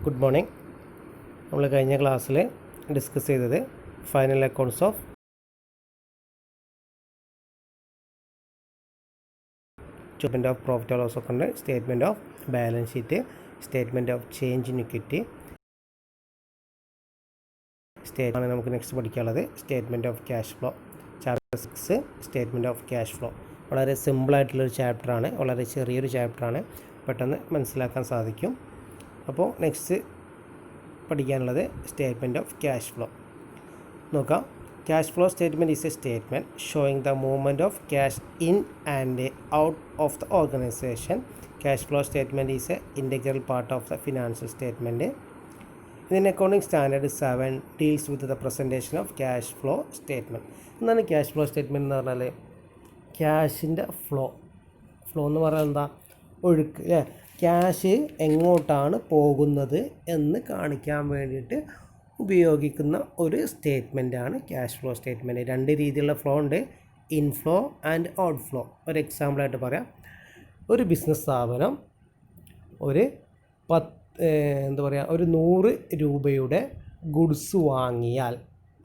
Good morning. നമ്മൾ കഴിഞ്ഞ ക്ലാസ്സിൽ ഡിസ്കസ് ചെയ്തത് final accounts of statement of profit and loss account, statement of balance sheet, statement of change in equity, statement നമുക്ക് next പഠിക്കാനുള്ളത് statement of cash flow. Chapter 6 statement of cash flow. വളരെ സിമ്പിളായിട്ടുള്ളൊരു ചാപ്റ്ററാണ്, വളരെ ചെറിയൊരു ചാപ്റ്ററാണ്, പെട്ടെന്ന് മനസ്സിലാക്കാൻ സാധിക്കും. അപ്പോൾ നെക്സ്റ്റ് പഠിക്കാനുള്ളത് സ്റ്റേറ്റ്മെൻറ്റ് ഓഫ് ക്യാഷ് ഫ്ലോ. നോക്കാം. Cash flow statement is a statement showing the movement of cash in and out of the organisation. Cash flow statement is a integral part of the financial statement. ഇതിൻ accounting standard 7 deals with the presentation of cash flow statement. എന്താണ് cash flow statement എന്ന് പറഞ്ഞാൽ? ക്യാഷിൻ്റെ flow എന്ന് പറഞ്ഞാൽ എന്താ? ഒഴുക്ക്, അല്ലേ? Cash എങ്ങോട്ടാണ് പോകുന്നത് എന്ന് കാണിക്കാൻ വേണ്ടിയിട്ട് ഉപയോഗിക്കുന്ന ഒരു സ്റ്റേറ്റ്മെൻറ്റാണ് ക്യാഷ് ഫ്ലോ സ്റ്റേറ്റ്മെൻറ്റ്. രണ്ട് രീതിയിലുള്ള ഫ്ലോ ഉണ്ട്, ഇൻഫ്ലോ ആൻഡ് ഔട്ട് ഫ്ലോ. ഒരു എക്സാമ്പിളായിട്ട് പറയാം. ഒരു ബിസിനസ് സ്ഥാപനം ഒരു 100 രൂപയുടെ ഗുഡ്സ് വാങ്ങിയാൽ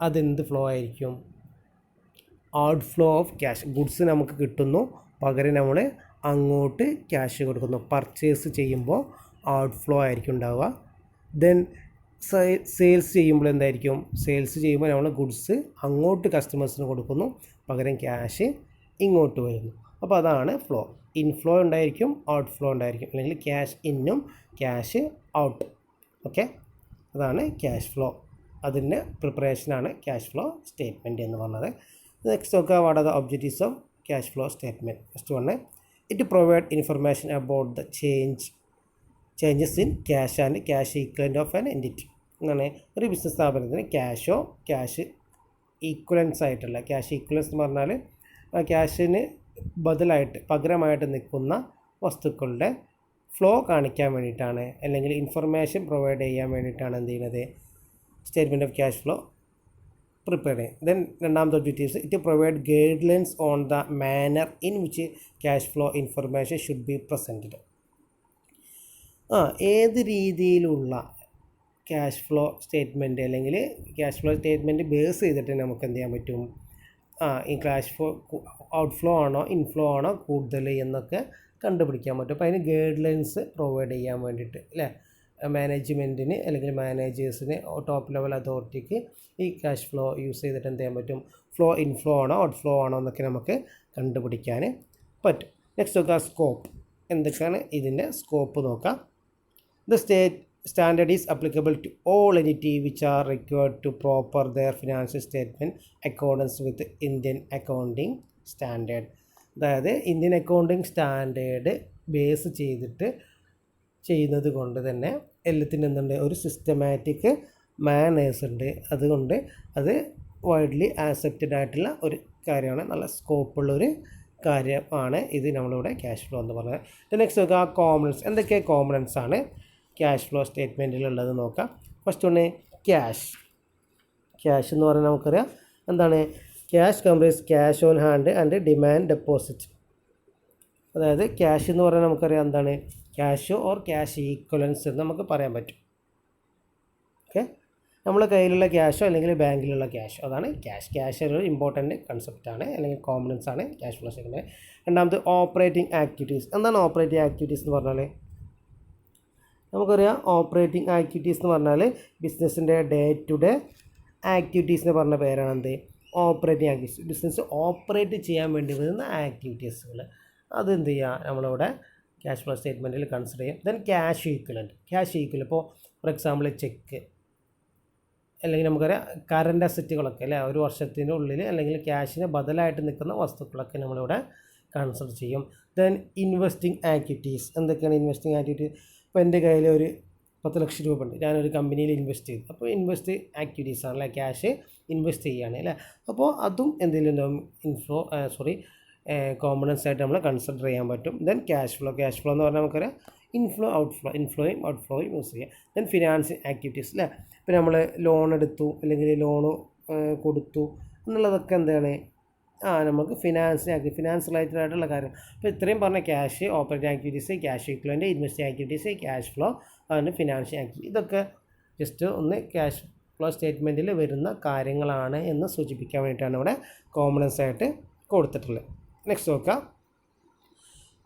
അതെന്ത് ഫ്ലോ ആയിരിക്കും? Out flow of cash. Goods നമുക്ക് കിട്ടുന്നു, പകരം നമ്മൾ അങ്ങോട്ട് ക്യാഷ് കൊടുക്കുന്നു. പർച്ചേസ് ചെയ്യുമ്പോൾ ഔട്ട് ഫ്ലോ ആയിരിക്കും ഉണ്ടാവുക. ദെൻ സെയിൽസ് ചെയ്യുമ്പോൾ എന്തായിരിക്കും? സെയിൽസ് ചെയ്യുമ്പോൾ നമ്മൾ ഗുഡ്സ് അങ്ങോട്ട് കസ്റ്റമേഴ്സിന് കൊടുക്കുന്നു, പകരം ക്യാഷ് ഇങ്ങോട്ട് വരുന്നു. അപ്പോൾ അതാണ് ഫ്ലോ. ഇൻഫ്ലോ ഉണ്ടായിരിക്കും, ഔട്ട് ഫ്ലോ ഉണ്ടായിരിക്കും, അല്ലെങ്കിൽ ക്യാഷ് ഇന്നും ക്യാഷ് ഔട്ട്. ഓക്കെ, അതാണ് ക്യാഷ് ഫ്ലോ. അതിൻ്റെ പ്രിപ്പറേഷനാണ് ക്യാഷ് ഫ്ലോ സ്റ്റേറ്റ്മെൻറ്റ് എന്ന് പറഞ്ഞത്. നെക്സ്റ്റ് നോക്കുക, what are the objectives of cash flow statement. First one, it provide information about the changes in cash and cash equivalent of an entity. അങ്ങനെ ഒരു business സ്ഥാപനത്തിന് cash equivalence ആയിട്ടുള്ള, cash equivalence എന്ന് പറഞ്ഞാൽ ക്യാഷിന് പകരമായിട്ട് നിൽക്കുന്ന വസ്തുക്കളുടെ ഫ്ലോ കാണിക്കാൻ വേണ്ടിയിട്ടാണ്, അല്ലെങ്കിൽ ഇൻഫർമേഷൻ പ്രൊവൈഡ് ചെയ്യാൻ വേണ്ടിയിട്ടാണ് എന്ത് ചെയ്യുന്നത്? Statement of cash flow prepare ചെയ്യും. ദെൻ രണ്ടാമത്തെ objectives, it provide guide lines on the manner in which cash flow information should be presented. ഏത് രീതിയിലുള്ള ക്യാഷ് ഫ്ലോ സ്റ്റേറ്റ്മെൻറ്റ്, അല്ലെങ്കിൽ ക്യാഷ് ഫ്ലോ സ്റ്റേറ്റ്മെൻറ്റ് ബേസ് ചെയ്തിട്ട് നമുക്ക് എന്ത് ചെയ്യാൻ പറ്റും? ഈ ക്യാഷ് ഫ്ലോ ഔട്ട് ഫ്ലോ ആണോ ഇൻഫ്ലോ ആണോ കൂടുതൽ എന്നൊക്കെ കണ്ടുപിടിക്കാൻ പറ്റും. അപ്പോൾ അതിന് ഗൈഡ് ലൈൻസ് പ്രൊവൈഡ് ചെയ്യാൻ വേണ്ടിയിട്ട്, അല്ലേ, മാനേജ്മെൻറ്റിന് അല്ലെങ്കിൽ മാനേജേഴ്സിന്, ടോപ്പ് ലെവൽ അതോറിറ്റിക്ക് ഈ ക്യാഷ് ഫ്ലോ യൂസ് ചെയ്തിട്ട് എന്ത് ചെയ്യാൻ പറ്റും? ഫ്ലോ ഇൻഫ്ലോ ആണോ ഔട്ട് ഫ്ലോ ആണോ എന്നൊക്കെ നമുക്ക് കണ്ടുപിടിക്കാൻ പറ്റും. നെക്സ്റ്റ് നോക്കാം, സ്കോപ്പ്. എന്തൊക്കെയാണ് ഇതിൻ്റെ സ്കോപ്പ് നോക്കാം. The standard is applicable to all entity which are required to proper their financial statement accordance with Indian accounting standard. അതായത് ഇന്ത്യൻ അക്കൗണ്ടിങ് സ്റ്റാൻഡേർഡ് ബേസ് ചെയ്തിട്ട് ചെയ്യുന്നത് കൊണ്ട് തന്നെ എല്ലാത്തിനും എന്തുണ്ട്? ഒരു സിസ്റ്റമാറ്റിക് മാനേഴ്സ് ഉണ്ട്. അതുകൊണ്ട് അത് വൈഡ്ലി ആക്സെപ്റ്റഡ് ആയിട്ടുള്ള ഒരു കാര്യമാണ്, നല്ല സ്കോപ്പുള്ളൊരു കാര്യമാണ് ഇത് നമ്മളിവിടെ ക്യാഷ് ഫ്ലോ എന്ന് പറയുന്നത്. നെക്സ്റ്റ് നോക്കുക, കോമ്പണൻസ്. എന്തൊക്കെ കോമ്പണൻസ് ആണ് ക്യാഷ് ഫ്ലോ സ്റ്റേറ്റ്മെൻറ്റിലുള്ളത് നോക്കാം. ഫസ്റ്റ് ഒന്ന് ക്യാഷ് എന്ന് പറഞ്ഞാൽ നമുക്കറിയാം എന്താണ്? Cash comprise cash on hand and demand deposit. അതായത് ക്യാഷ് എന്ന് പറഞ്ഞാൽ നമുക്കറിയാം എന്താണ്? ക്യാഷ് ഓർ ക്യാഷ് ഈക്വലൻസ് എന്ന് നമുക്ക് പറയാൻ പറ്റും. ഓക്കെ, നമ്മളെ കയ്യിലുള്ള ക്യാഷോ അല്ലെങ്കിൽ ബാങ്കിലുള്ള ക്യാഷോ, അതാണ് ക്യാഷ് ഒരു ഇമ്പോർട്ടൻറ്റ് കൺസെപ്റ്റാണ്, അല്ലെങ്കിൽ കോമ്പണൻസ് ആണ് ക്യാഷ് ഫ്ലോ സ്റ്റേറ്റ്മെൻറ്റ്. രണ്ടാമത് ഓപ്പറേറ്റിംഗ് ആക്ടിവിറ്റീസ്. എന്താണ് ഓപ്പറേറ്റിംഗ് ആക്ടിവിറ്റീസ് എന്ന് പറഞ്ഞാൽ? നമുക്കറിയാം ഓപ്പറേറ്റിംഗ് ആക്ടിവിറ്റീസ് എന്ന് പറഞ്ഞാൽ ബിസിനസ്സിൻ്റെ ഡേ ടു ഡേ ആക്ടിവിറ്റീസിന് പറഞ്ഞ പേരാണ് എന്ത്? Operating activities. ബിസിനസ് ഓപ്പറേറ്റ് ചെയ്യാൻ വേണ്ടി വരുന്ന ആക്ടിവിറ്റീസുകൾ, അതെന്ത് ചെയ്യുക? നമ്മളിവിടെ ക്യാഷ് ഫ്ലോ സ്റ്റേറ്റ്മെൻറ്റിൽ കൺസിഡർ ചെയ്യും. Then cash equivalent. ഇപ്പോൾ ഫോർ എക്സാമ്പിൾ ചെക്ക്, അല്ലെങ്കിൽ നമുക്കറിയാം കറണ്ട് അസറ്റുകളൊക്കെ, അല്ലേ, ഒരു വർഷത്തിൻ്റെ ഉള്ളിൽ അല്ലെങ്കിൽ ക്യാഷിന് ബദലായിട്ട് നിൽക്കുന്ന വസ്തുക്കളൊക്കെ നമ്മളിവിടെ കൺസിഡർ ചെയ്യും. Then investing activities. എന്തൊക്കെയാണ് ഇൻവെസ്റ്റിംഗ് ആക്ടിവിറ്റി? ഇപ്പോൾ എൻ്റെ കയ്യിൽ ഒരു 10 ലക്ഷം രൂപ ഉണ്ട്, ഞാനൊരു കമ്പനിയിൽ ഇൻവെസ്റ്റ് ചെയ്തു. അപ്പോൾ ഇൻവെസ്റ്റ് ആക്ടിവിറ്റീസ് ആണ്, അല്ലേ, ക്യാഷ് ഇൻവെസ്റ്റ് ചെയ്യുകയാണ്, അല്ലേ. അപ്പോൾ അതും എന്തെങ്കിലും കോമ്പണൻസ് ആയിട്ട് നമ്മൾ കൺസിഡർ ചെയ്യാൻ പറ്റും. ദെൻ ക്യാഷ് ഫ്ലോ എന്ന് പറഞ്ഞാൽ നമുക്കറിയാം ഇൻഫ്ലോ ഇൻഫ്ലോയും ഔട്ട് ഫ്ലോയും യൂസ് ചെയ്യാം. ദെൻ ഫിനാൻസിങ് ആക്ടിവിറ്റീസ്, അല്ലേ. ഇപ്പോൾ നമ്മൾ ലോൺ എടുത്തു അല്ലെങ്കിൽ ലോണ് കൊടുത്തു എന്നുള്ളതൊക്കെ എന്താണ്? നമുക്ക് ഫിനാൻസ് റിലേറ്റഡ് ആയിട്ടുള്ള കാര്യം. അപ്പോൾ ഇത്രയും പറഞ്ഞ cash, operating activities, cash equivalent, investing activities, cash flow, അതാണ് ഫിനാൻഷ്യൽ ആക്ടിവിറ്റി. ഇതൊക്കെ ജസ്റ്റ് ഒന്ന് ക്യാഷ് ഫ്ലോ സ്റ്റേറ്റ്മെൻറ്റിൽ വരുന്ന കാര്യങ്ങളാണ് എന്ന് സൂചിപ്പിക്കാൻ വേണ്ടിയിട്ടാണ് ഇവിടെ കോമൺസ് ആയിട്ട് കൊടുത്തിട്ടുള്ളത്. നെക്സ്റ്റ് നോക്കാം,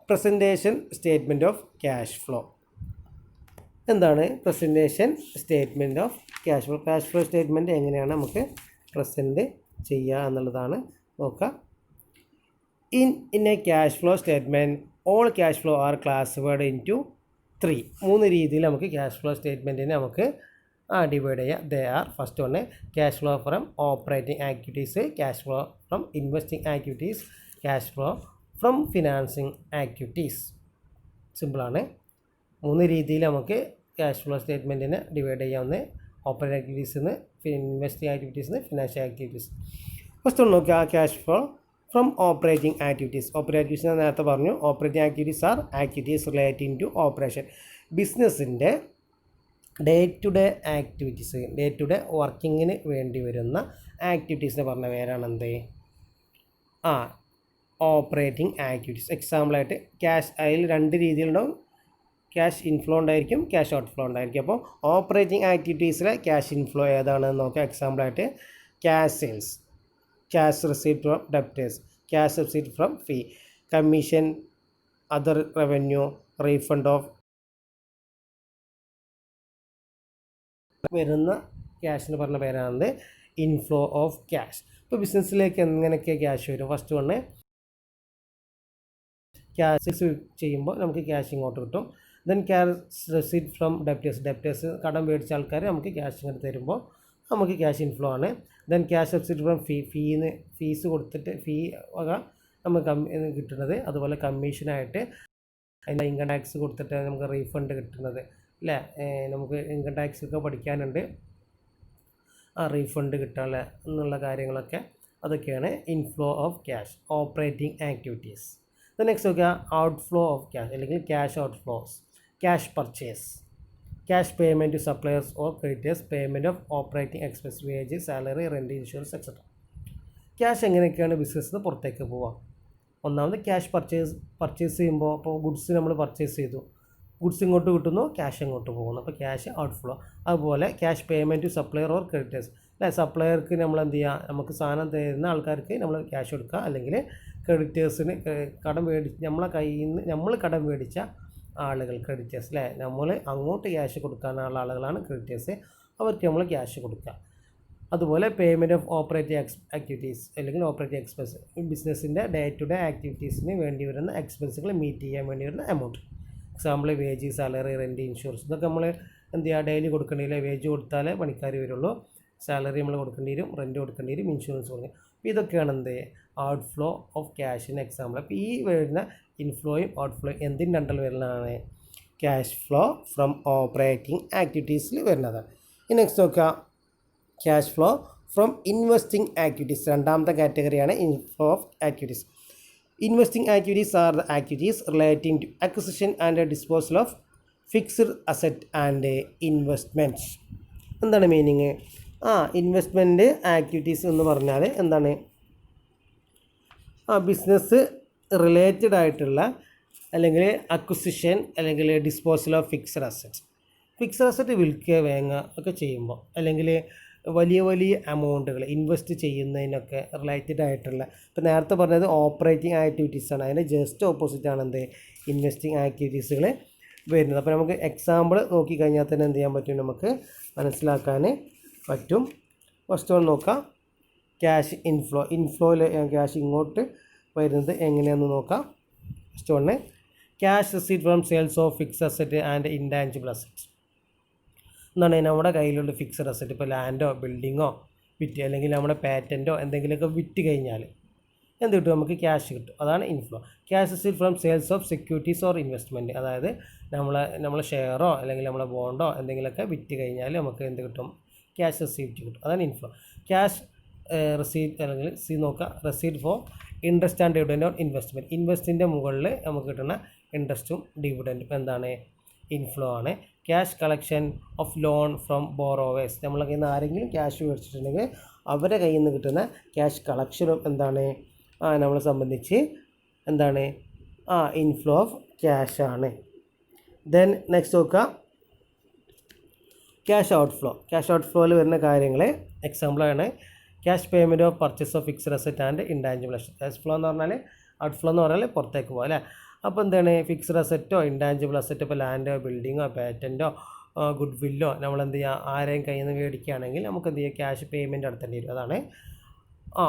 presentation statement of cash flow. എന്താണ് presentation statement of cash flow? Cash flow statement എങ്ങനെയാണ് നമുക്ക് പ്രസൻറ്റ് ചെയ്യുക എന്നുള്ളതാണ് നോക്കുക. In a cash flow statement all cash flow are classified into 3 രീതിയിൽ നമുക്ക് ക്യാഷ് ഫ്ലോ സ്റ്റേറ്റ്മെൻറ്റിനെ നമുക്ക് ഡിവൈഡ് ചെയ്യാം. ദേ ആർ, ഫസ്റ്റ് ഒന്ന് cash flow from operating activities, cash flow from investing activities, cash flow from financing activities. സിമ്പിളാണ്. 3 രീതിയിൽ നമുക്ക് cash flow സ്റ്റേറ്റ്മെൻറ്റിനെ divide ചെയ്യാവുന്ന ഓപ്പറേറ്റിംഗ് ആക്ടിവിറ്റീസിൽ നിന്ന്, ഇൻവെസ്റ്റിംഗ് ആക്ടിവിറ്റീസിൽ നിന്ന്, ഫിനാൻഷ്യൽ ആക്ടിവിറ്റീസ്. ഫസ്റ്റ് ഒന്ന് നോക്കുക, cash flow from operating activities. Operating activities നേരത്തെ പറഞ്ഞു. Operating activities are activities relating to operation. ബിസിനസ്സിൻ്റെ day to day activities, day to day വർക്കിങ്ങിന് വേണ്ടി വരുന്ന ആക്ടിവിറ്റീസിന് പറഞ്ഞ പേരാണ് എന്ത്? Operating activities. എക്സാമ്പിളായിട്ട് ക്യാഷ്, അതിൽ 2 രീതിയിലുണ്ടാവും. ക്യാഷ് ഇൻഫ്ലോ ഉണ്ടായിരിക്കും, ക്യാഷ് ഔട്ട് ഫ്ലോ ഉണ്ടായിരിക്കും. അപ്പോൾ ഓപ്പറേറ്റിംഗ് ആക്ടിവിറ്റീസിലെ ക്യാഷ് ഇൻഫ്ലോ ഏതാണെന്ന് നോക്കാം. എക്സാമ്പിളായിട്ട് cash sales, cash receipt from debtors, cash receipt from fee, commission, other revenue, refund of വരുന്ന ക്യാഷിന് പറഞ്ഞ പേരാണ് ഇൻഫ്ലോ ഓഫ് ക്യാഷ്. ഇപ്പോൾ ബിസിനസ്സിലേക്ക് എങ്ങനെയൊക്കെ ക്യാഷ് വരും? ഫസ്റ്റ് വന്ന് ക്യാഷ് ചെയ്യുമ്പോൾ നമുക്ക് ക്യാഷ് ഇങ്ങോട്ട് കിട്ടും. Then cash receipt from debtors, കടം മേടിച്ച ആൾക്കാർ നമുക്ക് ക്യാഷ് ഇങ്ങോട്ട് തരുമ്പോൾ നമുക്ക് ക്യാഷ് ഇൻഫ്ലോ ആണ്. Then cash receipt from fees കൊടുത്തിട്ട് ഫീ വക നമുക്ക് കിട്ടുന്നത്. അതുപോലെ കമ്മീഷനായിട്ട് അതിൻ്റെ ഇൻകം ടാക്സ് കൊടുത്തിട്ട് നമുക്ക് റീഫണ്ട് കിട്ടുന്നത് അല്ലേ? നമുക്ക് ഇൻകം ടാക്സ് ഒക്കെ പഠിക്കാനുണ്ട്, റീഫണ്ട് കിട്ടാനുള്ള എന്നുള്ള കാര്യങ്ങളൊക്കെ, അതൊക്കെയാണ് inflow of cash, operating activities. Next നോക്കുക, ഔട്ട് ഫ്ലോ ഓഫ് ക്യാഷ് അല്ലെങ്കിൽ cash outflows. Cash purchase, cash payment to suppliers or creditors, payment of operating expense, wage, salary, rent, insurance etcetera. Cash എങ്ങനെയൊക്കെയാണ് ബിസിനസ്സിൽ നിന്ന് പുറത്തേക്ക് പോവുക? ഒന്നാമത് cash purchase ചെയ്യുമ്പോൾ, ഇപ്പോൾ ഗുഡ്സ് നമ്മൾ പർച്ചേസ് ചെയ്തു, ഗുഡ്സ് ഇങ്ങോട്ട് കിട്ടുന്നു, ക്യാഷ് ഇങ്ങോട്ട് പോകുന്നു, അപ്പോൾ ക്യാഷ് ഔട്ട് ഫ്ലോ. അതുപോലെ cash payment to supplier or creditors അല്ലെ? സപ്ലയർക്ക് നമ്മൾ എന്ത് ചെയ്യുക? നമുക്ക് സാധനം തരുന്ന ആൾക്കാർക്ക് നമ്മൾ ക്യാഷ് കൊടുക്കുക, അല്ലെങ്കിൽ ക്രെഡിറ്റേഴ്സിന് കടം മേടിച്ച് നമ്മളെ കയ്യിൽ നിന്ന് നമ്മൾ കടം മേടിച്ച ആളുകൾ ക്രെഡിറ്റേഴ്സ് അല്ലേ? നമ്മൾ അങ്ങോട്ട് ക്യാഷ് കൊടുക്കാനുള്ള ആളുകളാണ് ക്രെഡിറ്റേഴ്സ്, അവർക്ക് നമ്മൾ ക്യാഷ് കൊടുക്കുക. അതുപോലെ പേയ്മെൻറ്റ് ഓഫ് ഓപ്പറേറ്റിംഗ് ആക്ടിവിറ്റീസ് അല്ലെങ്കിൽ ഓപ്പറേറ്റിംഗ് എക്സ്പെൻസ്, ബിസിനസ്സിൻ്റെ ഡേ ടു ഡേ ആക്ടിവിറ്റീസിന് വേണ്ടി വരുന്ന എക്സ്പെൻസുകൾ മീറ്റ് ചെയ്യാൻ വേണ്ടി വരുന്ന amount. Example wage, salary, rent, insurance, ഇതൊക്കെ നമ്മൾ എന്ത് ചെയ്യുക? ഡെയിലി കൊടുക്കേണ്ടിയില്ല. വേജ് കൊടുത്താലേ പണിക്കാർ വരുള്ളൂ, സാലറി നമ്മൾ കൊടുക്കേണ്ടി വരും, റെൻറ്റ് കൊടുക്കേണ്ടി വരും, ഇൻഷുറൻസ് കൊടുക്കുക. അപ്പോൾ ഇതൊക്കെയാണ് എന്ത് ഔട്ട് ഫ്ലോ ഓഫ് ക്യാഷിന് എക്സാമ്പിൾ. അപ്പോൾ ഈ വരുന്ന ഇൻഫ്ലോയും ഔട്ട് ഫ്ലോയും എന്തിൻ്റെ അണ്ടറിൽ വരുന്നതാണ്? ക്യാഷ് ഫ്ലോ ഫ്രം ഓപ്പറേറ്റിംഗ് ആക്ടിവിറ്റീസിൽ വരുന്നതാണ്. ഇനി നെക്സ്റ്റ് നോക്കുക, cash flow from investing activities. രണ്ടാമത്തെ കാറ്റഗറിയാണ് inflow of activities. Investing activities are the activities relating to acquisition and disposal of fixed asset and investments. എന്താണ് മീനിങ്? ഇൻവെസ്റ്റ്മെൻറ്റ് ആക്ടിവിറ്റീസ് എന്ന് പറഞ്ഞാൽ എന്താണ്? ബിസിനസ് റിലേറ്റഡ് ആയിട്ടുള്ള അല്ലെങ്കിൽ അക്വിസിഷൻ അല്ലെങ്കിൽ ഡിസ്പോസൽ ഓഫ് ഫിക്സഡ് അസറ്റ് വിൽക്കുക വാങ്ങുക ഒക്കെ ചെയ്യുമ്പോൾ, അല്ലെങ്കിൽ വലിയ വലിയ എമൗണ്ടുകൾ ഇൻവെസ്റ്റ് ചെയ്യുന്നതിനൊക്കെ റിലേറ്റഡ് ആയിട്ടുള്ള, ഇപ്പോൾ നേരത്തെ പറഞ്ഞത് ഓപ്പറേറ്റിംഗ് ആക്ടിവിറ്റീസാണ്, അതിൻ്റെ ജസ്റ്റ് ഓപ്പോസിറ്റാണ് എന്ത് ഇൻവെസ്റ്റിംഗ് ആക്ടിവിറ്റീസുകൾ വരുന്നത്. അപ്പോൾ നമുക്ക് എക്സാമ്പിൾ നോക്കിക്കഴിഞ്ഞാൽ തന്നെ എന്ത് ചെയ്യാൻ പറ്റും? നമുക്ക് മനസ്സിലാക്കാൻ പറ്റും. ഫസ്റ്റ് വൺ നോക്കാം, ക്യാഷ് ഇൻഫ്ലോയിൽ ക്യാഷ് ഇങ്ങോട്ട് വരുന്നത് എങ്ങനെയാണെന്ന് നോക്കാം. First one cash receipt from sales of fixed asset and intangible assets. എന്താണ്? നമ്മുടെ കയ്യിലുള്ള ഫിക്സഡ് അസറ്റ്, ഇപ്പോൾ ലാൻഡോ ബിൽഡിങ്ങോ വിറ്റ്, അല്ലെങ്കിൽ നമ്മുടെ പാറ്റൻറ്റോ എന്തെങ്കിലുമൊക്കെ വിറ്റ് കഴിഞ്ഞാൽ എന്ത് കിട്ടും? നമുക്ക് ക്യാഷ് കിട്ടും, അതാണ് inflow. Cash receipt from sales of securities or investment, അതായത് നമ്മളെ ഷെയറോ അല്ലെങ്കിൽ നമ്മളെ ബോണ്ടോ എന്തെങ്കിലുമൊക്കെ വിറ്റ് കഴിഞ്ഞാൽ നമുക്ക് എന്ത് കിട്ടും? ക്യാഷ് റിസീപ്റ്റ് കിട്ടും, അതാണ് ഇൻഫ്ലോ. ക്യാഷ് റെസീപ്റ്റ് അല്ലെങ്കിൽ നോക്കുക, receipt for interest and dividend on investment, ഇൻവെസ്റ്റിൻ്റെ മുകളിൽ നമുക്ക് കിട്ടുന്ന ഇൻട്രസ്റ്റും ഡിവിഡൻറ്റും എന്താണ്? ഇൻഫ്ലോ ആണ്. Cash collection of loan from borrowers, നമ്മളെ കയ്യിൽ നിന്ന് ആരെങ്കിലും ക്യാഷ് മേടിച്ചിട്ടുണ്ടെങ്കിൽ അവരുടെ കയ്യിൽ നിന്ന് കിട്ടുന്ന ക്യാഷ് കളക്ഷനും എന്താണ്? നമ്മളെ സംബന്ധിച്ച് എന്താണ്? ഇൻഫ്ലോ ഓഫ് ക്യാഷ് ആണ്. ദെൻ നെക്സ്റ്റ് നോക്കുക, ക്യാഷ് ഔട്ട്ഫ്ലോയിൽ വരുന്ന കാര്യങ്ങൾ എക്സാമ്പിളാണ് cash payment of purchase of fixed asset and intangible asset. Cash flow എന്ന് പറഞ്ഞാൽ ഔട്ട്ഫ്ലോ എന്ന് പറഞ്ഞാൽ പുറത്തേക്ക് പോകുക അല്ലേ. അപ്പോൾ എന്താണ് ഫിക്സ്ഡ് അസറ്റോ ഇൻടാഞ്ചിബിൾ അസറ്റോ ഇപ്പോൾ ലാൻഡോ ബിൽഡിങ്ങോ പാറ്റൻറ്റോ ഗുഡ് വില്ലോ നമ്മൾ എന്ത് ചെയ്യുക ആരെയും കയ്യിൽ നിന്ന് മേടിക്കുകയാണെങ്കിൽ നമുക്ക് എന്ത് ചെയ്യുക ക്യാഷ് പേയ്മെൻറ്റ് നടത്തേണ്ടി വരും. അതാണ്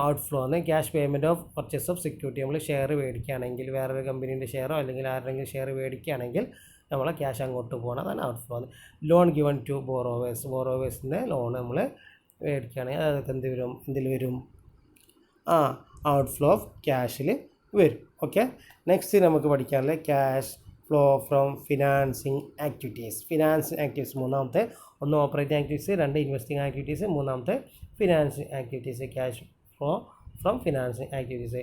ഔട്ട്ഫ്ലോ എന്ന്. Cash payment of purchase of security നമ്മൾ ഷെയർ മേടിക്കുകയാണെങ്കിൽ വേറൊരു കമ്പനീൻ്റെ ഷെയറോ അല്ലെങ്കിൽ ആരുടെങ്കിലും ഷെയർ മേടിക്കുകയാണെങ്കിൽ നമ്മളെ ക്യാഷ് അങ്ങോട്ട് പോകണം. അതാണ് ഔട്ട്ഫ്ലോ എന്ന്. ലോൺ ഗിവൺ ടു ബോറോവേഴ്സിൻ്റെ ലോൺ നമ്മൾ മേടിക്കുകയാണെങ്കിൽ അതൊക്കെ എന്തിൽ വരും ഔട്ട്ഫ്ലോ ഓഫ് ക്യാഷിൽ വരും. ഓക്കെ, നെക്സ്റ്റ് നമുക്ക് പഠിക്കാനുള്ള cash flow from financing activities. മൂന്നാമത്തെ ഒന്ന് ഓപ്പറേറ്റിംഗ് ആക്ടിവിറ്റീസ്, രണ്ട് ഇൻവെസ്റ്റിംഗ് ആക്ടിവിറ്റീസ്, മൂന്നാമത്തെ financing activities. Cash flow from financing activities.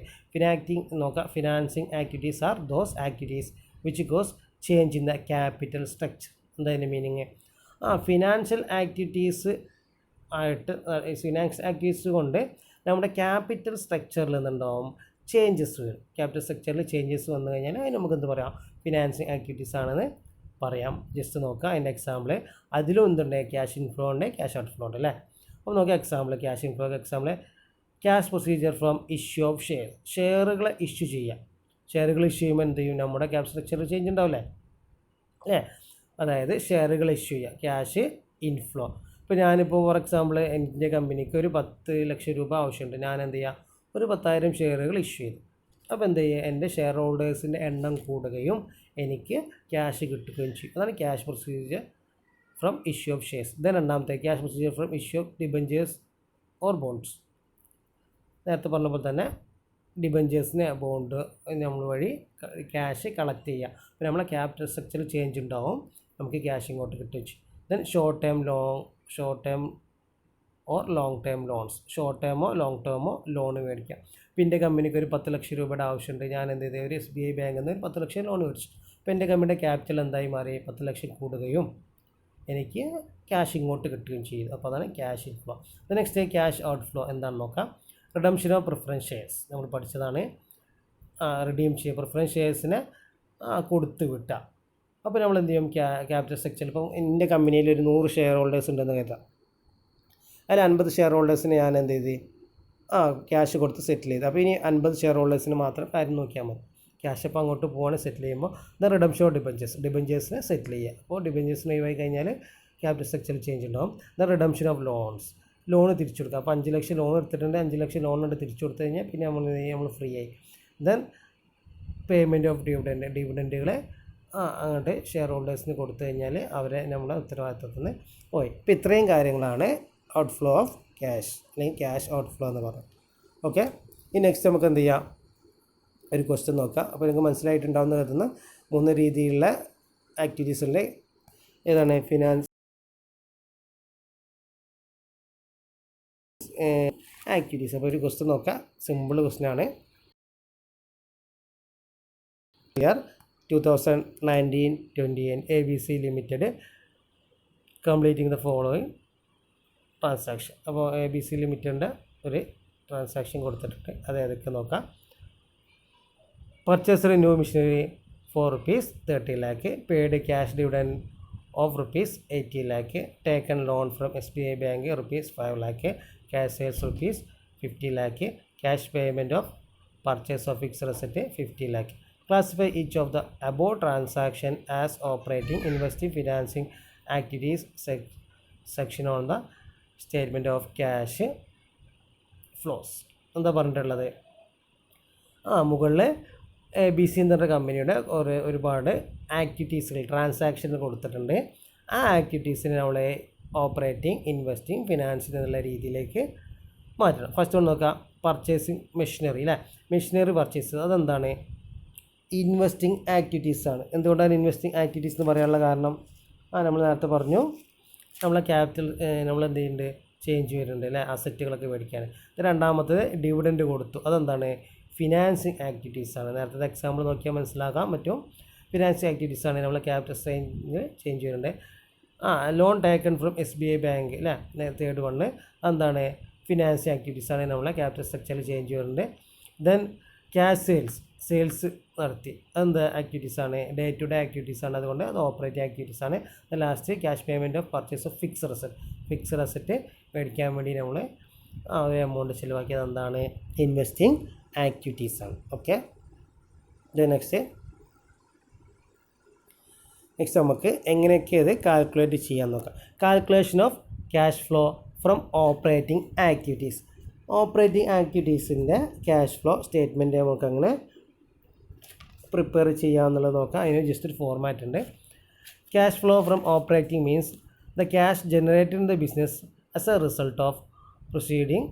Financing activities are those activities which cos change in the capital structure. എന്താ അതിൻ്റെ meaning? Financial activities കൊണ്ട് നമ്മുടെ capital സ്ട്രക്ചറിൽ നിന്നുണ്ടാവും changes വരും. ക്യാപിറ്റൽ സ്ട്രക്ചറിൽ ചേഞ്ചസ് വന്നു കഴിഞ്ഞാൽ അതിന് നമുക്ക് എന്ത് പറയാം? ഫിനാൻസിങ് ആക്ടിവിറ്റീസ് ആണെന്ന് പറയാം. ജസ്റ്റ് നോക്കുക അതിൻ്റെ എക്സാമ്പിൾ. അതിലും എന്തുണ്ട്? ക്യാഷ് ഇൻഫ്ലോ ഉണ്ട്, ക്യാഷ് ഔട്ട്ഫ്ലോ ഉണ്ട് അല്ലേ. അപ്പോൾ നോക്കുക example. Cash inflow example cash procedure from issue of ഷെയറുകളെ ഇഷ്യൂ ചെയ്യാം. ഷെയറുകൾ ഇഷ്യൂ ചെയ്യുമ്പോൾ എന്ത് ചെയ്യും? നമ്മുടെ ക്യാപിറ്റൽ സ്ട്രക്ചറിൽ ചേഞ്ച് ഉണ്ടാവില്ലേ അല്ലേ. അതായത് ഷെയറുകൾ ഇഷ്യൂ ചെയ്യുക, ക്യാഷ് ഇൻഫ്ലോ. ഇപ്പോൾ ഞാനിപ്പോൾ ഫോർ എക്സാമ്പിൾ എൻ്റെ കമ്പനിക്ക് ഒരു 10 ലക്ഷം രൂപ ആവശ്യമുണ്ട്. ഞാൻ എന്ത് ചെയ്യുക? ഒരു 10,000 ഷെയറുകൾ ഇഷ്യൂ ചെയ്തു. അപ്പോൾ എന്ത് ചെയ്യുക? എൻ്റെ ഷെയർ ഹോൾഡേഴ്സിൻ്റെ എണ്ണം കൂടുകയും എനിക്ക് ക്യാഷ് കിട്ടുകയും ചെയ്യും. അതാണ് cash procedure from issue of shares. Then രണ്ടാമത്തെ cash procedure from issue of debentures or bonds. നേരത്തെ പറഞ്ഞപ്പോൾ തന്നെ ഡിബഞ്ചേഴ്സിന് ബോണ്ട് നമ്മൾ വഴി ക്യാഷ് കളക്ട് ചെയ്യുക. അപ്പോൾ നമ്മളെ ക്യാപിറ്റൽ സ്ട്രക്ചറിൽ ചേഞ്ച് ഉണ്ടാവും, നമുക്ക് ക്യാഷ് ഇങ്ങോട്ട് കിട്ടുകയും ചെയ്യും. Then short term or long term loans. Short ടേമോ ലോങ് ടേമോ ലോൺ മേടിക്കാം. ഇപ്പോൾ എൻ്റെ കമ്പനിക്ക് ഒരു 10 ലക്ഷം രൂപയുടെ ആവശ്യമുണ്ട്. ഞാൻ എന്ത് ചെയ്തു? ഒരു SBI ബാങ്കിൽ നിന്ന് ഒരു 10 ലക്ഷം ലോൺ മേടിച്ചു. അപ്പോൾ എൻ്റെ കമ്പനിയുടെ ക്യാപിറ്റൽ എന്തായി മാറി? 10 ലക്ഷം കൂടുകയും എനിക്ക് ക്യാഷ് ഇങ്ങോട്ട് കിട്ടുകയും ചെയ്തു. അപ്പോൾ അതാണ് cash inflow. Next cash outflow എന്താണെന്ന് നോക്കാം. റിഡംഷൻ ഓഫ് പ്രിഫറൻസ് ഷെയർസ് നമ്മൾ പഠിച്ചതാണ്. റിഡീം ചെയ്യുക, പ്രിഫറൻസ് ഷെയർസിനെ കൊടുത്ത് വിട്ടുക. അപ്പോൾ നമ്മൾ എന്ത് ചെയ്യും? ക്യാപിറ്റൽ സ്ട്രക്ചർ ഇപ്പം എൻ്റെ കമ്പനിയിൽ ഒരു 100 ഷെയർ ഹോൾഡേഴ്സ് ഉണ്ടെന്ന് കരുതാം. അതിൽ 50 ഷെയർ ഹോൾഡേഴ്സിന് ഞാൻ എന്ത് ചെയ്ത് ക്യാഷ് കൊടുത്ത് സെറ്റിൽ ചെയ്ത്. അപ്പോൾ ഇനി 50 ഷെയർ ഹോൾഡേഴ്സിന് മാത്രം കാര്യം നോക്കിയാൽ മതി. ക്യാഷ് അപ്പോൾ അങ്ങോട്ട് പോകാൻ സെറ്റിൽ ചെയ്യുമ്പോൾ റിഡംഷൻ ഓഫ് ഡിബഞ്ചേഴ്സിനെ സെറ്റിൽ ചെയ്യുക. അപ്പോൾ ഡിബഞ്ചേഴ്സിന് ഒഴിവായി കഴിഞ്ഞാൽ ക്യാപിറ്റൽ സ്ട്രക്ചറിൽ ചേഞ്ച് ഉണ്ടാവും. റിഡംഷൻ ഓഫ് ലോൺ തിരിച്ചു കൊടുക്കുക. അപ്പോൾ 5 ലക്ഷം ലോൺ എടുത്തിട്ടുണ്ട്, 5 ലക്ഷം ലോൺ കൊണ്ട് തിരിച്ചു കൊടുത്തു കഴിഞ്ഞാൽ പിന്നെ നമ്മൾ ഫ്രീ ആയി. ദെൻ പേയ്മെൻറ്റ് ഓഫ് ഡിവിഡൻറ്റുകളെ അങ്ങോട്ട് ഷെയർ ഹോൾഡേഴ്സിന് കൊടുത്തു കഴിഞ്ഞാൽ അവരെ നമ്മളെ ഉത്തരവാദിത്തത്തിൽ നിന്ന് പോയി. ഇപ്പോൾ ഇത്രയും കാര്യങ്ങളാണ് ഔട്ട്ഫ്ലോ ഓഫ് ക്യാഷ് അല്ലെങ്കിൽ ക്യാഷ് ഔട്ട്ഫ്ലോ എന്ന് പറയുന്നത്. ഓക്കെ, ഈ നെക്സ്റ്റ് നമുക്ക് എന്ത് ചെയ്യാം? ഒരു ക്വസ്റ്റ്യൻ നോക്കാം. അപ്പോൾ നിങ്ങൾക്ക് മനസ്സിലായിട്ടുണ്ടാവുന്ന കരുതുന്ന 3 രീതിയിലുള്ള ആക്ടിവിറ്റീസുണ്ട്. ഏതാണ്? Finance activities. അപ്പോൾ ഒരു ക്വസ്റ്റ്യൻ നോക്കാം. സിമ്പിൾ ക്വസ്റ്റ്യനാണ്. 2019-20 ABC Limited completing the following transaction. അപ്പോൾ ABC ലിമിറ്റഡിൻ്റെ ഒരു ട്രാൻസാക്ഷൻ കൊടുത്തിട്ടുണ്ട്. അത് ഏതൊക്കെ നോക്കാം. Purchaser new machinery for ₹30 lakh, paid cash dividend of ₹80 lakh, taken loan from SBI Bank ₹5 lakh, cash sales ₹50 lakh, cash payment of purchase of fixed asset 50 lakh. Classify each of the above transaction as operating, investing, financing activities. Section on the statement of cash flows. എന്താ പറഞ്ഞിട്ടുള്ളത്? മുകളിൽ ABC എന്ന് പറഞ്ഞ കമ്പനിയുടെ ഒരുപാട് ആക്ടിവിറ്റീസുകൾ ട്രാൻസാക്ഷന് കൊടുത്തിട്ടുണ്ട്. ആ ആക്ടിവിറ്റീസിനെ നമ്മൾ ഓപ്പറേറ്റിംഗ്, ഇൻവെസ്റ്റിംഗ്, ഫിനാൻസിംഗ് എന്നുള്ള രീതിയിലേക്ക് മാറ്റണം. ഫസ്റ്റ് ഒന്ന് നോക്കാം. പർച്ചേസിങ് മെഷീനറി അല്ലേ. മെഷീനറി പർച്ചേസ് അതെന്താണ്? ഇൻവെസ്റ്റിംഗ് ആക്ടിവിറ്റീസാണ്. എന്തുകൊണ്ടാണ് ഇൻവെസ്റ്റിംഗ് ആക്ടിവിറ്റീസ് എന്ന് പറയാനുള്ള കാരണം? നമ്മൾ നേരത്തെ പറഞ്ഞു നമ്മളെ ക്യാപിറ്റൽ നമ്മൾ എന്ത് ചെയ്യുന്നുണ്ട്? ചേഞ്ച് വരുന്നുണ്ട് അല്ലേ, അസറ്റുകളൊക്കെ മേടിക്കാൻ. രണ്ടാമത്തത് ഡിവിഡൻഡ് കൊടുത്തു. അതെന്താണ്? ഫിനാൻസിങ് ആക്ടിവിറ്റീസാണ്. നേരത്തെ എക്സാമ്പിൾ നോക്കിയാൽ മനസ്സിലാക്കാൻ പറ്റും. ഫിനാൻസിങ് ആക്ടിവിറ്റീസാണ് നമ്മളെ ക്യാപിറ്റൽ ചേഞ്ച് വരുന്നുണ്ട്. Loan taken from SBI bank അല്ലേ, തേർഡ് വണ്ണ്. അതെന്താണ്? ഫിനാൻസിങ് ആക്ടിവിറ്റീസാണ് നമ്മളെ ക്യാപിറ്റൽ സ്ട്രക്ചറിൽ ചേഞ്ച് വരുന്നുണ്ട്. ദെൻ ക്യാഷ് സെയിൽസ് നടത്തി. അതെന്ത് ആക്ടിവിറ്റീസാണ്? ഡേ ടു ഡേ ആക്ടിവിറ്റീസാണ്. അതുകൊണ്ട് അത് ഓപ്പറേറ്റിംഗ് ആക്ടിവിറ്റീസാണ്. Last cash payment of purchase of fixed asset. Fixed asset മേടിക്കാൻ വേണ്ടി നമ്മൾ ഒരു എമൗണ്ട് ചിലവാക്കിയത് എന്താണ്? ഇൻവെസ്റ്റിംഗ് ആക്ടിവിറ്റീസാണ്. ഓക്കെ. നെക്സ്റ്റ് നമുക്ക് എങ്ങനെയൊക്കെ അത് കാൽക്കുലേറ്റ് ചെയ്യാൻ നോക്കാം. Calculation of cash flow from operating activities. Operating ആക്ടിവിറ്റീസിൻ്റെ ക്യാഷ് ഫ്ലോ സ്റ്റേറ്റ്മെൻറ്റ് നമുക്ക് അങ്ങനെ പ്രിപ്പയർ ചെയ്യാമെന്നുള്ളത് നോക്കാം. അതിന് ജസ്റ്റ് ഒരു ഫോർമാറ്റ് ഉണ്ട്. Cash flow from operating means the cash generated in the business as A result of producing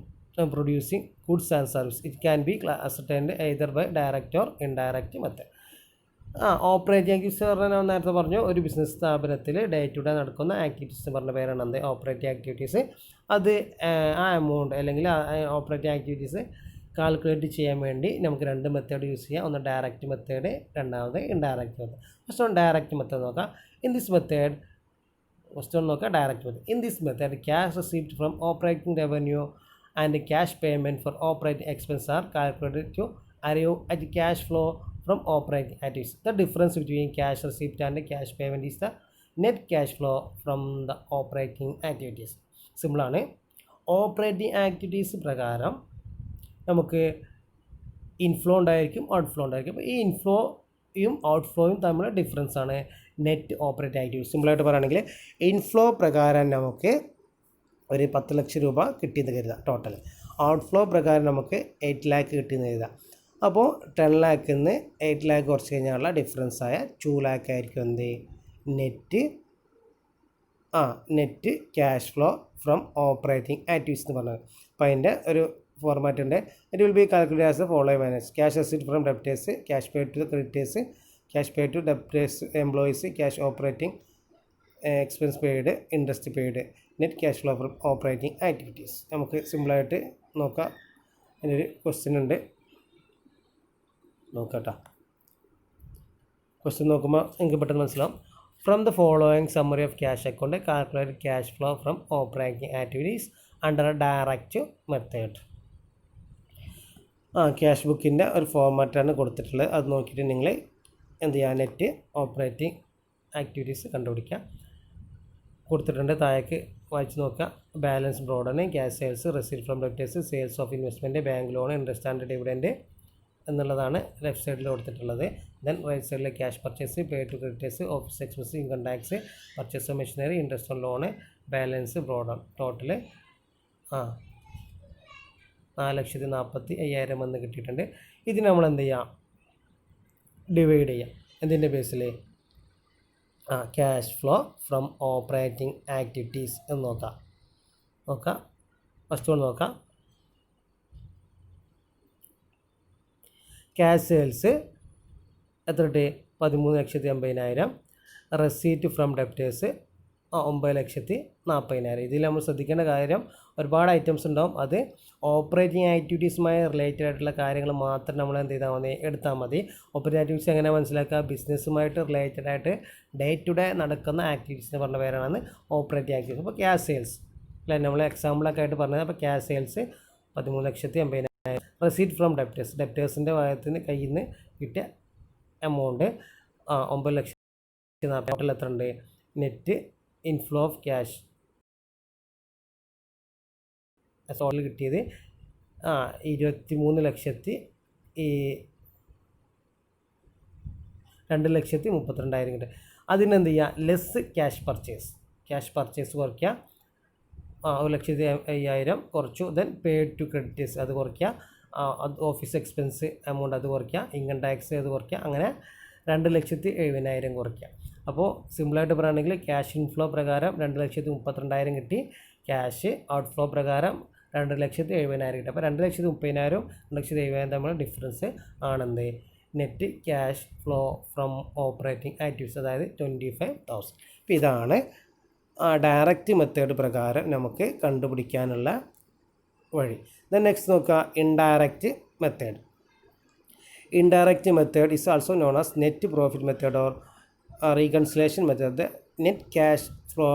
goods and service. It can be ascertained either by direct or indirect method. Operating activities പറഞ്ഞാൽ നേരത്തെ പറഞ്ഞു, ഒരു business സ്ഥാപനത്തിൽ day to day നടക്കുന്ന activities പറഞ്ഞ പേരാണ് എന്ത്? Operating activities. അത് ആ എമൗണ്ട് അല്ലെങ്കിൽ ഓപ്പറേറ്റിംഗ് ആക്ടിവിറ്റീസ് കാൽക്കുലേറ്റ് ചെയ്യാൻ വേണ്ടി നമുക്ക് രണ്ട് മെത്തേഡ് യൂസ് ചെയ്യാം. ഒന്ന് ഡയറക്റ്റ് മെത്തേഡ്, രണ്ടാമത് ഇൻഡയറക്റ്റ് മെത്തേഡ്. ഫസ്റ്റ് ഒന്ന് ഡയറക്റ്റ് മെത്തേഡ് നോക്കാം. In this method direct method. In this method cash received from operating revenue and cash payment for operating expenses are calculated to arrive at cash flow from operating activities. The difference between cash receipt and cash payment is the net cash flow from the operating activities. Simple ആണ്. Operating activities പ്രകാരം നമുക്ക് inflow ഉണ്ടായിരിക്കും, outflow ഉണ്ടായിരിക്കും. അപ്പോൾ ഈ ഇൻഫ്ലോയും ഔട്ട്ഫ്ലോയും തമ്മിലുള്ള difference ആണ് net operating activities. സിമ്പിളായിട്ട് പറയുകയാണെങ്കിൽ ഇൻഫ്ലോ പ്രകാരം നമുക്ക് ഒരു 10 ലക്ഷം രൂപ കിട്ടിയെന്ന് കരുതാം ടോട്ടൽ. ഔട്ട്ഫ്ലോ പ്രകാരം നമുക്ക് 8 ലാക്ക് കിട്ടിയെന്ന് കരുതാം. അപ്പോൾ 10 ലാക്കിൽ നിന്ന് 8 ലാക്ക് കുറച്ച് കഴിഞ്ഞാലുള്ള ഡിഫറൻസായ 2 ലാക്ക് ആയിരിക്കും എന്ത്? Net cash flow from operating activities എന്ന് പറഞ്ഞത്. അപ്പോൾ അതിൻ്റെ ഒരു ഫോർമാറ്റ് ഉണ്ട്. It will be calculate as follow manage. Cash receipt from debtors, cash pay to creditors, cash pay to debtors employees, cash operating expense paid, interest paid, net cash flow from operating activities. നമുക്ക് സിമ്പിളായിട്ട് നോക്കാം. അതിനൊരു question ഉണ്ട്, നോക്കാം. Question നോക്കുമ്പോൾ എനിക്ക് പെട്ടെന്ന് മനസ്സിലാവും. From the following summary of cash account calculate cash flow from operating activities under A direct method. Cash ബുക്കിൻ്റെ ഒരു ഫോർമാറ്റാണ് കൊടുത്തിട്ടുള്ളത്. അത് നോക്കിയിട്ട് നിങ്ങൾ എന്ത് ചെയ്യുക? നെറ്റ് ഓപ്പറേറ്റിംഗ് ആക്ടിവിറ്റീസ് കണ്ടുപിടിക്കുക. കൊടുത്തിട്ടുണ്ട്, താഴേക്ക് വായിച്ച് നോക്കുക. Balance brought down, cash sales, receipt from debtors, sales of investment, bank loan, interest and dividend എന്നുള്ളതാണ് ലെഫ്റ്റ് സൈഡിൽ കൊടുത്തിട്ടുള്ളത്. ദെൻ റൈറ്റ് സൈഡിൽ cash purchase, pay to creditors, office expense, income tax, purchase of machinery, interest on loan, balance brought down. Total 4,45,000 എന്ന് കിട്ടിയിട്ടുണ്ട്. ഇത് നമ്മൾ എന്ത് ചെയ്യാം? ഡിവൈഡ് ചെയ്യാം. എന്തിൻ്റെ ബേസിൽ? Cash flow from operating activities എന്ന് നോക്കാം. ഫസ്റ്റ് ഒന്ന് നോക്കാം. ക്യാഷ് സെയിൽസ് എത്ര കിട്ടി? 13,80,000. Receipt from debtors 9,40,000. ഇതിൽ നമ്മൾ ശ്രദ്ധിക്കേണ്ട കാര്യം, ഒരുപാട് ഐറ്റംസ് ഉണ്ടാവും. അത് ഓപ്പറേറ്റിംഗ് ആക്ടിവിറ്റീസുമായി റിലേറ്റഡ് ആയിട്ടുള്ള കാര്യങ്ങൾ മാത്രം നമ്മൾ എന്ത് ചെയ്താൽ മതി? എടുത്താൽ മതി. ഓപ്പറേറ്റിംഗ് ആക്ടിവിറ്റീസ് എങ്ങനെ മനസ്സിലാക്കുക? ബിസിനസ്സുമായിട്ട് റിലേറ്റഡ് ആയിട്ട് ഡേ ടു ഡേ നടക്കുന്ന ആക്ടിവിറ്റീസ് എന്ന് പറഞ്ഞ പേരാണ് ഓപ്പറേറ്റിംഗ് ആക്ടിവിറ്റീസ്. അപ്പോൾ ക്യാഷ് സെയിൽസ് അല്ലേ നമ്മൾ എക്സാമ്പിളൊക്കെ ആയിട്ട് പറഞ്ഞത്. അപ്പോൾ ക്യാഷ് സെയിൽസ് 13,80,000. റെസീറ്റ് ഫ്രം ഡെപ്റ്റേഴ്സിൻ്റെ ഭാഗത്തിന് കയ്യിൽ നിന്ന് കിട്ടിയ എമൗണ്ട് 9,40,000. ടോട്ടൽ എത്ര ഉണ്ട്? Net inflow of cash total കിട്ടിയത് 23,232,000 കിട്ടും. അതിനെന്ത് ചെയ്യുക? ലെസ് ക്യാഷ് പർച്ചേസ് കുറയ്ക്കുക. 1,05,000 കുറച്ചു. ദെൻ പേ ടു ക്രെഡിറ്റേഴ്സ് അത് കുറയ്ക്കുക. ഓഫീസ് എക്സ്പെൻസ് എമൗണ്ട് അത് കുറയ്ക്കുക. ഇൻകം ടാക്സ് അത് കുറയ്ക്കുക. അങ്ങനെ 2,70,000 കുറയ്ക്കുക. അപ്പോൾ സിമ്പിളായിട്ട് പറയുകയാണെങ്കിൽ ക്യാഷ് ഇൻഫ്ലോ പ്രകാരം 2,32,000 കിട്ടി. ക്യാഷ് ഔട്ട്ഫ്ലോ പ്രകാരം 2,70,000 കിട്ടി. അപ്പോൾ 2,30,000 2,70,000 തമ്മിൽ ഡിഫറൻസ് ആണെന്ത്? Net cash flow from operating activities, അതായത് 25,000. അപ്പോൾ ഇതാണ് ഡയറക്റ്റ് മെത്തേഡ് പ്രകാരം നമുക്ക് കണ്ടുപിടിക്കാനുള്ള വഴി. ദെൻ നെക്സ്റ്റ് നോക്കുക, indirect method. Indirect method is also known as net profit method or reconciliation method. The net cash flow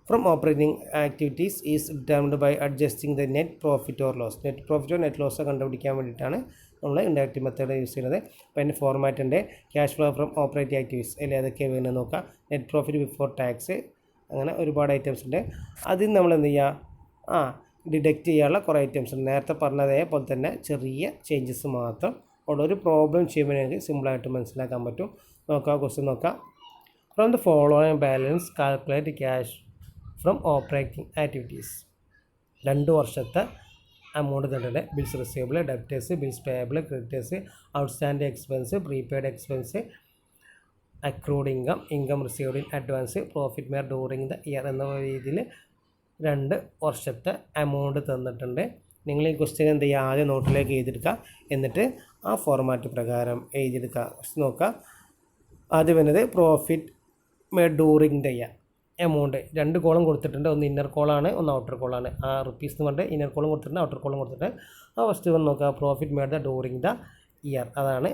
from operating activities is determined by adjusting the net profit or loss. Net profit or net loss കണ്ടുപിടിക്കാൻ വേണ്ടിയിട്ടാണ് നമ്മൾ indirect method use ചെയ്യുന്നത്. അപ്പോൾ അതിൻ്റെ format ഉണ്ട്. Cash flow from operating activities അതിൽ ഏതൊക്കെയാണ് വേണമെന്ന് നോക്കാം. നെറ്റ് പ്രോഫിറ്റ് ബിഫോർ ടാക്സ്, അങ്ങനെ ഒരുപാട് ഐറ്റംസ് ഉണ്ട്. അതിൽ നമ്മൾ എന്ത് ചെയ്യുക, ഡിഡക്റ്റ് ചെയ്യാനുള്ള കുറേ ഐറ്റംസ് ഉണ്ട്. നേരത്തെ പറഞ്ഞതേപോലെ തന്നെ ചെറിയ ചേഞ്ചസ് മാത്രം ഉള്ള ഒരു പ്രോബ്ലം ചെയ്യുമ്പോൾ എനിക്ക് സിമ്പിളായിട്ട് മനസ്സിലാക്കാൻ പറ്റും. നോക്കാം, ക്വസ്റ്റ്യൻ നോക്കാം. From the following balance calculate cash from operating activities. 2 വർഷത്തെ എമൗണ്ട് തന്നിട്ടുണ്ട്. Bills receivable, debtors, bills payable, creditors, outstanding expense, prepaid expense, accrued income, income received in advance, profit made during the year എന്ന രീതിയിൽ 2 വർഷത്തെ amount തന്നിട്ടുണ്ട്. നിങ്ങൾ ഈ question എന്ത് ചെയ്യുക, ആദ്യം നോട്ടിലേക്ക് എഴുതിയെടുക്കുക, എന്നിട്ട് ആ ഫോർമാറ്റ് പ്രകാരം എഴുതിയെടുക്കുക. നോക്കുക, ആദ്യം വരുന്നത് profit made during the year amount. 2 column കൊടുത്തിട്ടുണ്ട്. ഒന്ന് ഇന്നർ കോളാണ്, ഒന്ന് ഔട്ടർ കോളാണ്. ആ റുപ്പീസ് എന്ന് പറഞ്ഞിട്ട് ഇന്നർ കോളം കൊടുത്തിട്ടുണ്ട്, ഔട്ടർ കോളം കൊടുത്തിട്ടുണ്ട്. ആ ഫസ്റ്റ് വന്ന് നോക്കുക, profit made the during the year, അതാണ്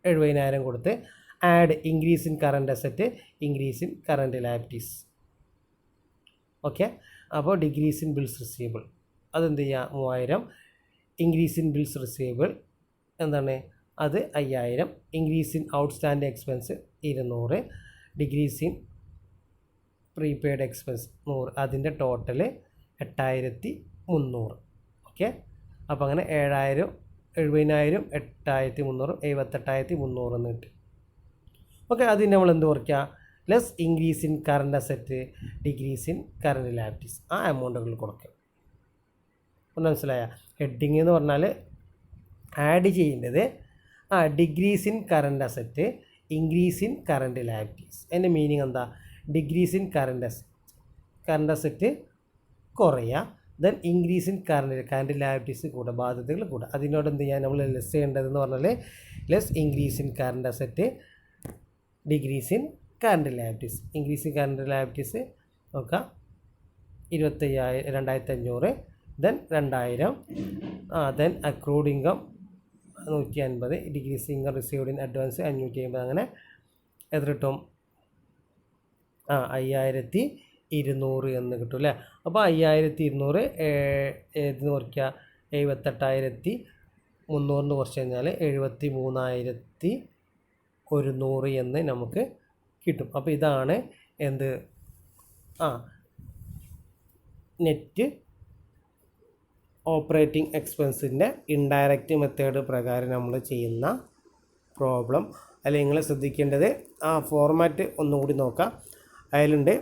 70,000 കൊടുത്ത്. Add increase in current asset, increase in current liabilities. Okay, അപ്പോൾ ഡിക്രീസ് ഇൻ ബിൽസ് റിസീവബിൾ അതെന്ത് ചെയ്യുക, 3000. ഇൻക്രീസ് ഇൻ ബിൽസ് റിസീവബിൾ എന്താണ്, അത് 5000. Increase in outstanding expense 200. Decrease in prepaid expense 100. അതിൻ്റെ total 8300. Okay, അപ്പോൾ അങ്ങനെ 7000, 8300, 78300 എന്ന് കിട്ടും. ഓക്കെ, അതിന് നമ്മൾ എന്ത് കുറയ്ക്കുക, less increase in current asset, decrease in current liabilities, ആ എമൗണ്ടുകൾ കൊടുക്കുക. ഒന്ന് മനസ്സിലായ? ഹെഡിങ് എന്ന് പറഞ്ഞാൽ ആഡ് ചെയ്യേണ്ടത് decrease in current asset, increase in current liabilities. അതിൻ്റെ മീനിങ് എന്താ, ഡിക്രീസ് ഇൻ കറണ്ട് അസറ്റ് കുറയുക, then increase in current liabilities കൂടെ, ബാധ്യതകൾ കൂടെ. അതിനോട് എന്ത് ചെയ്യാൻ നമ്മൾ ലെസ് ചെയ്യേണ്ടതെന്ന് പറഞ്ഞാൽ less increase in current asset, decrease in current liabilities. Increase in current liabilities നോക്കാം, 2500, then 2000, then accrued income 150, decrease income received in advance 550. അങ്ങനെ എത്ര കിട്ടും, 5200 എന്ന് കിട്ടും അല്ലേ. അപ്പോൾ 5200 ഏതിന് കുറയ്ക്കുക, 78300 കുറച്ച് കഴിഞ്ഞാൽ 73100 എന്ന് നമുക്ക് കിട്ടും. അപ്പോൾ ഇതാണ് എന്ത്, നെറ്റ് ഓപ്പറേറ്റിംഗ് എക്സ്പെൻസിൻ്റെ ഇൻഡയറക്റ്റ് മെത്തേഡ് പ്രകാരം നമ്മൾ ചെയ്യുന്ന പ്രോബ്ലം. അല്ലെങ്കിൽ നിങ്ങൾ ശ്രദ്ധിക്കേണ്ടത് ആ ഫോർമാറ്റ് ഒന്നുകൂടി നോക്കാം. അതിലുണ്ട്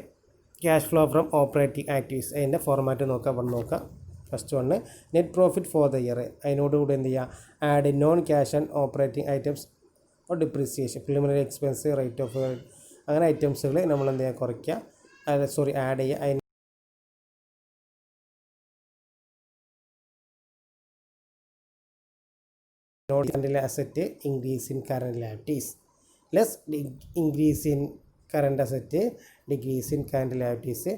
cash flow from operating activities, അതിൻ്റെ ഫോർമാറ്റ് നോക്കാം. അവിടെ നോക്കാം. First one net profit for the year. അതിനോടുകൂടി എന്ത് ചെയ്യുക, add non cash and operating items or depreciation, preliminary expense, write off, അങ്ങനെ ഐറ്റംസുകൾ നമ്മൾ എന്ത് ചെയ്യുക, കുറയ്ക്കുക, ആഡ് ചെയ്യുക. Current asset, increase in current liabilities, less increase in current asset, decrease in current liabilities,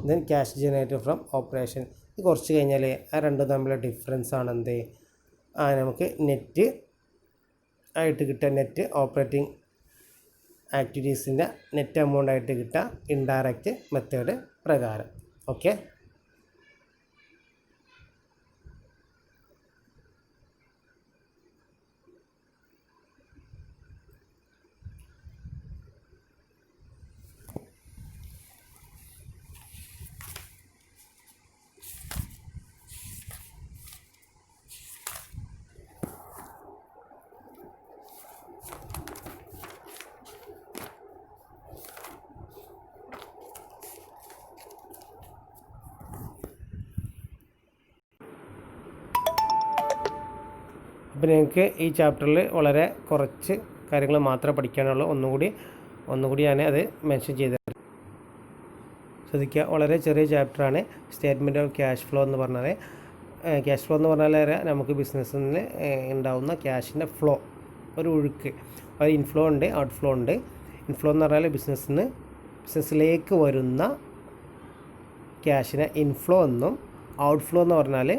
then cash generated from operation. ഇത് കുറച്ച് കഴിഞ്ഞാൽ ആ രണ്ടും തമ്മിലുള്ള ഡിഫറൻസ് ആണ് എന്ത്, നമുക്ക് നെറ്റ് ആയിട്ട് കിട്ടുക, നെറ്റ് ഓപ്പറേറ്റിംഗ് ആക്ടിവിറ്റീസിൻ്റെ നെറ്റ് എമൗണ്ട് ആയിട്ട് കിട്ടുക ഇൻഡയറക്റ്റ് മെത്തേഡ് പ്രകാരം. ഓക്കെ, അപ്പോൾ നിങ്ങൾക്ക് ഈ ചാപ്റ്ററിൽ വളരെ കുറച്ച് കാര്യങ്ങൾ മാത്രമേ പഠിക്കാനുള്ളൂ. ഒന്നുകൂടി ഞാൻ അത് മെൻഷൻ ചെയ്തിട്ടുണ്ട്, ശ്രദ്ധിക്കുക. വളരെ ചെറിയ ചാപ്റ്ററാണ് സ്റ്റേറ്റ്മെൻറ്റ് ഓഫ് ക്യാഷ് ഫ്ലോ എന്ന് പറഞ്ഞാൽ. ക്യാഷ് ഫ്ലോ എന്ന് പറഞ്ഞാൽ നമുക്ക് ബിസിനസ്സിന് ഉണ്ടാകുന്ന ക്യാഷിൻ്റെ ഫ്ലോ, ഒരു ഒഴുക്ക്. ഒരു ഇൻഫ്ലോ ഉണ്ട്, ഔട്ട് ഫ്ലോ ഉണ്ട്. ഇൻഫ്ലോ എന്ന് പറഞ്ഞാൽ ബിസിനസ്സിലേക്ക് വരുന്ന ക്യാഷിനെ ഇൻഫ്ലോ എന്നും, ഔട്ട് ഫ്ലോ എന്ന് പറഞ്ഞാൽ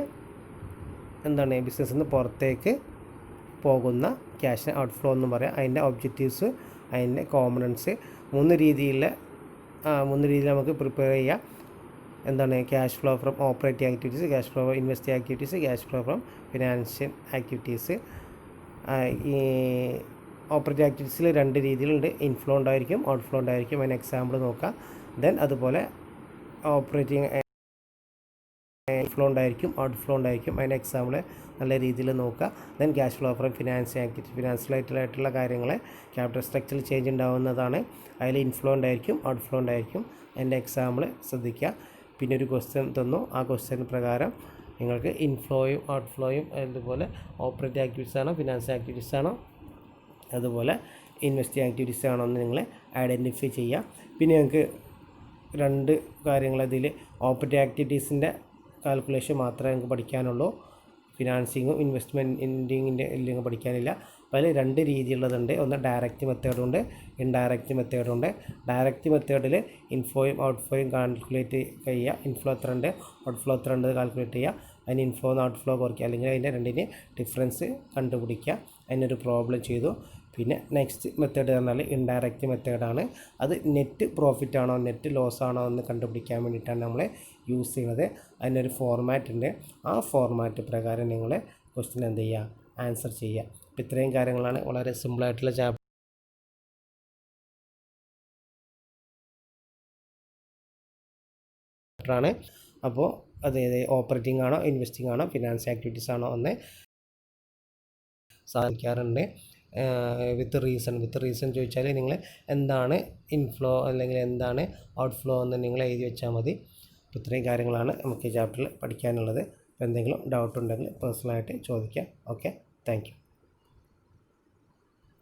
എന്താണ്, ബിസിനസ്സിൽ നിന്ന് പുറത്തേക്ക് പോകുന്ന ക്യാഷിനെ ഔട്ട് ഫ്ലോ എന്നും പറയാം. അതിൻ്റെ ഒബ്ജക്റ്റീവ്സ്, അതിൻ്റെ കോമ്പണൻസ്, മൂന്ന് രീതിയിൽ നമുക്ക് പ്രിപ്പയർ ചെയ്യാം. എന്താണ് cash flow from operating activities, cash flow investing activities, cash flow from financial activities. ഈ ഓപ്പറേറ്റിംഗ് ആക്ടിവിറ്റീസിൽ 2 രീതിയിലുണ്ട്. ഇൻഫ്ലോ ഉണ്ടായിരിക്കും, ഔട്ട്ഫ്ലോ ഉണ്ടായിരിക്കും. അതിന് എക്സാമ്പിൾ നോക്കാം. ദെൻ അതുപോലെ ഓപ്പറേറ്റിംഗ് ഇൻഫ്ലോ ഉണ്ടായിരിക്കും, ഔട്ട്ഫ്ലോ ഉണ്ടായിരിക്കും. അതിൻ്റെ എക്സാമ്പിൾ നല്ല രീതിയിൽ നോക്കുക. Then cash flow from financial activity, ഫിനാൻഷ്യലായിട്ടുള്ള കാര്യങ്ങൾ ക്യാപിറ്റൽ സ്ട്രക്ചറിൽ ചേഞ്ച് ഉണ്ടാകുന്നതാണ്. അതിൽ ഇൻഫ്ലോ ഉണ്ടായിരിക്കും, ഔട്ട്ഫ്ലോ ഉണ്ടായിരിക്കും. അതിൻ്റെ എക്സാമ്പിൾ ശ്രദ്ധിക്കുക. പിന്നെ ഒരു ക്വസ്റ്റ്യൻ തന്നു. ആ ക്വസ്റ്റ്യൻ പ്രകാരം നിങ്ങൾക്ക് ഇൻഫ്ലോയും ഔട്ട്ഫ്ലോയും അതുപോലെ ഓപ്പറേറ്റിംഗ് ആക്ടിവിറ്റീസ് ആണോ, ഫിനാൻഷ്യൽ ആക്ടിവിറ്റീസ് ആണോ, അതുപോലെ ഇൻവെസ്റ്റിംഗ് ആക്ടിവിറ്റീസ് ആണോ എന്ന് നിങ്ങൾ ഐഡൻറ്റിഫൈ ചെയ്യുക. പിന്നെ ഞങ്ങൾക്ക് 2 കാര്യങ്ങൾ അതിൽ ഓപ്പറേറ്റിംഗ് ആക്ടിവിറ്റീസിൻ്റെ കാൽക്കുലേഷൻ മാത്രമേ നിങ്ങൾക്ക് പഠിക്കാനുള്ളൂ. ഫിനാൻസിങ്ങും ഇൻവെസ്റ്റ്മെൻറ്റിങ്ങിൻ്റെ എല്ലാം പഠിക്കാനില്ല. അപ്പോൾ അതിൽ 2 രീതിയുള്ളതുണ്ട്. ഒന്ന് ഡയറക്റ്റ് മെത്തേഡുണ്ട്, ഇൻഡയറക്റ്റ് മെത്തേഡുണ്ട്. ഡയറക്റ്റ് മെത്തേഡിൽ ഇൻഫ്ലോയും ഔട്ട്ഫ്ലോയും കാൽക്കുലേറ്റ് ചെയ്യുക. ഇൻഫ്ലോ എത്ര ഉണ്ട്, ഔട്ട്ഫ്ലോ എത്ര ഉണ്ട് കാൽക്കുലേറ്റ് ചെയ്യുക. അതിന് ഇൻഫ്ലോ എന്ന് ഔട്ട്ഫ്ലോ കുറയ്ക്കുക, അല്ലെങ്കിൽ അതിൻ്റെ 2ന് ഡിഫറൻസ് കണ്ടുപിടിക്കുക. അതിനൊരു പ്രോബ്ലം ചെയ്തു. പിന്നെ നെക്സ്റ്റ് മെത്തേഡ് പറഞ്ഞാൽ ഇൻഡയറക്റ്റ് മെത്തേഡാണ്. അത് നെറ്റ് പ്രോഫിറ്റ് ആണോ നെറ്റ് ലോസ് ആണോ എന്ന് കണ്ടുപിടിക്കാൻ വേണ്ടിയിട്ടാണ് നമ്മൾ യൂസ് ചെയ്യുന്നത്. അതിനൊരു ഫോർമാറ്റ് ഉണ്ട്. ആ ഫോർമാറ്റ് പ്രകാരം നിങ്ങൾ ക്വസ്റ്റ്യൻ എന്ത് ചെയ്യുക, ആൻസർ ചെയ്യുക. അപ്പോൾ ഇത്രയും കാര്യങ്ങളാണ്. വളരെ സിമ്പിളായിട്ടുള്ള ചാപ്റ്ററാണ്. അപ്പോൾ അതായത് ഓപ്പറേറ്റിംഗ് ആണോ, ഇൻവെസ്റ്റിംഗ് ആണോ, ഫിനാൻസ് ആക്ടിവിറ്റീസ് ആണോ എന്ന് സാധിക്കാറുണ്ട്. വിത്ത് റീസൺ ചോദിച്ചാൽ നിങ്ങൾ എന്താണ് ഇൻഫ്ലോ അല്ലെങ്കിൽ എന്താണ് ഔട്ട്ഫ്ലോ എന്ന് നിങ്ങൾ എഴുതി വെച്ചാൽ മതി. അപ്പോൾ ഇത്രയും കാര്യങ്ങളാണ് നമുക്ക് ഈ ചാപ്റ്ററിൽ പഠിക്കാനുള്ളത്. അപ്പോൾ എന്തെങ്കിലും ഡൗട്ട് ഉണ്ടെങ്കിൽ പേഴ്സണലായിട്ട് ചോദിക്കാം. Okay, thank you.